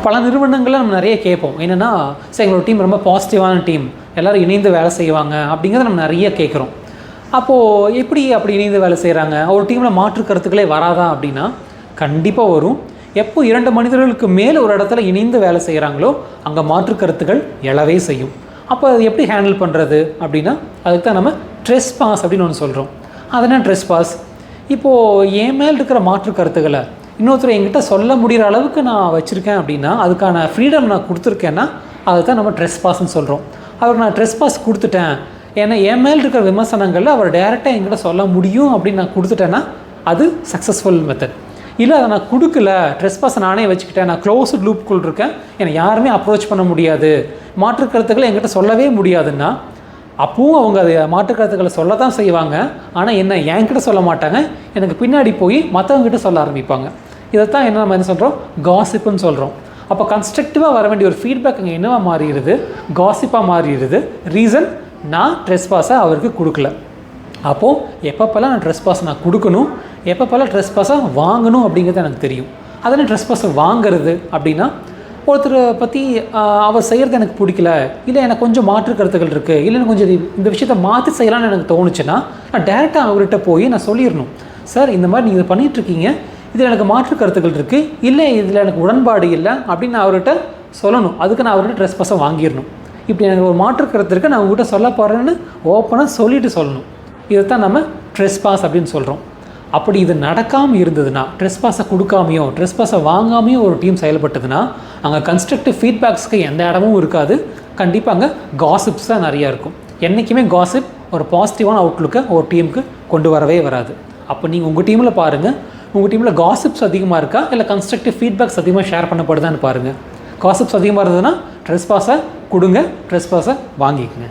பல நிறுவனங்களில் நம்ம நிறைய கேட்போம் என்னென்னா, சரி எங்களோட டீம் ரொம்ப பாசிட்டிவான டீம், எல்லோரும் இணைந்து வேலை செய்வாங்க அப்படிங்கிறத நம்ம நிறைய கேட்குறோம். அப்போது எப்படி அப்படி இணைந்து வேலை செய்கிறாங்க? ஒரு டீமில் மாற்று கருத்துக்களே வராதா அப்படின்னா கண்டிப்பாக வரும். எப்போ 2 மனிதர்களுக்கு மேல் ஒரு இடத்துல இணைந்து வேலை செய்கிறாங்களோ அங்கே மாற்று கருத்துக்கள் எழவே செய்யும். அப்போ அது எப்படி ஹேண்டில் பண்ணுறது அப்படின்னா, அதுக்கு தான் நம்ம ட்ரெஸ்பாஸ் அப்படின்னு ஒன்று சொல்கிறோம். அது என்ன ட்ரெஸ்பாஸ்? இப்போது என் மேல் இருக்கிற மாற்று கருத்துக்களை இன்னொருத்தர் என்கிட்ட சொல்ல முடிகிற அளவுக்கு நான் வச்சுருக்கேன் அப்படின்னா, அதுக்கான ஃப்ரீடம் நான் கொடுத்துருக்கேன்னா அதுதான் நம்ம ட்ரெஸ்பாஸ்ன்னு சொல்கிறோம். அவருக்கு நான் ட்ரெஸ்பாஸ் கொடுத்துட்டேன், ஏன்னா என் மேல் இருக்கிற விமர்சனங்களில் அவர் டைரெக்டாக என்கிட்ட சொல்ல முடியும் அப்படின்னு நான் கொடுத்துட்டேன்னா அது சக்ஸஸ்ஃபுல் மெத்தட். இல்லை அதை நான் கொடுக்கல, ட்ரெஸ்பாஸை நானே வச்சுக்கிட்டேன், நான் க்ளோஸ்டு லூப்புக்குள் இருக்கேன், என்னை யாருமே அப்ரோச் பண்ண முடியாது, மாற்று கருத்துக்களை என்கிட்ட சொல்லவே முடியாதுன்னா அப்பவும் அவங்க அதை மாற்று கருத்துக்களை சொல்ல தான் செய்வாங்க. ஆனால் என்ன என்கிட்ட சொல்ல மாட்டாங்க, எனக்கு பின்னாடி போய் மற்றவங்ககிட்ட சொல்ல ஆரம்பிப்பாங்க. இதைத்தான் நம்ம என்ன சொல்கிறோம், காசிப்புன்னு சொல்கிறோம். அப்போ கன்ஸ்ட்ரக்டிவாக வர வேண்டிய ஒரு ஃபீட்பேக் அங்கே என்னவாக மாறிடுது, காசிப்பாக மாறிடுது. ரீசன், நான் ட்ரெஸ்பாஸை அவருக்கு கொடுக்கல. அப்போது எப்பப்போல்லாம் நான் ட்ரெஸ்பாஸை நான் கொடுக்கணும், எப்பப்போல்லாம் ட்ரெஸ்பாஸை வாங்கணும் அப்படிங்கிறது எனக்கு தெரியும். அதனால் ட்ரெஸ்பாஸை வாங்கிறது அப்படின்னா, ஒருத்தரை பற்றி அவர் செய்கிறது எனக்கு பிடிக்கல, இல்லை எனக்கு கொஞ்சம் மாற்று கருத்துக்கள் இருக்குது, இல்லை எனக்கு கொஞ்சம் இந்த விஷயத்தை மாற்றி செய்யலான்னு எனக்கு தோணுச்சுன்னா நான் டேரெக்டாக அவர்கிட்ட போய் நான் சொல்லிடணும், சார் இந்த மாதிரி நீங்கள் பண்ணிகிட்ருக்கீங்க, இதில் எனக்கு மாற்று கருத்துக்கள் இருக்குது, இல்லை இதில் எனக்கு உடன்பாடு இல்லை அப்படின்னு நான் அவர்கிட்ட சொல்லணும். அதுக்கு நான் அவர்கிட்ட ட்ரெஸ்பாஸை வாங்கிடணும். இப்படி எனக்கு ஒரு மாற்று கருத்து இருக்குது, நான் உங்கள்கிட்ட சொல்ல போகிறேன்னு ஓப்பனாக சொல்லிவிட்டு சொல்லணும். இதைத்தான் நம்ம ட்ரெஸ்பாஸ் அப்படின்னு சொல்கிறோம். அப்படி இது நடக்காமல் இருந்ததுன்னா, ட்ரெஸ்பாஸை கொடுக்காமையோ ட்ரெஸ்பாஸை வாங்காமையோ ஒரு டீம் செயல்பட்டதுன்னா அங்கே கன்ஸ்ட்ரக்டிவ் ஃபீட்பேக்ஸ்க்கு எந்த இடமும் இருக்காது. கண்டிப்பாக அங்கே காசிப்ஸ் தான் நிறையா இருக்கும். என்றைக்குமே காசிப் ஒரு பாசிட்டிவான அவுட்லுக்கை ஒரு டீமுக்கு கொண்டு வரவே வராது. அப்போ நீங்கள் உங்கள் டீமில் பாருங்கள், உங்கள் டீமில் காசிப்ஸ் அதிகமாக இருக்கா, இல்லை கன்ஸ்ட்ரக்டிவ் ஃபீட்பேக்ஸ் அதிகமாக ஷேர் பண்ணப்படுதான்னு பாருங்கள். காசிப்ஸ் அதிகமாக இருந்ததுன்னா ட்ரெஸ்பாஸை கொடுங்க, ட்ரெஸ்பாஸை வாங்கிக்கங்க.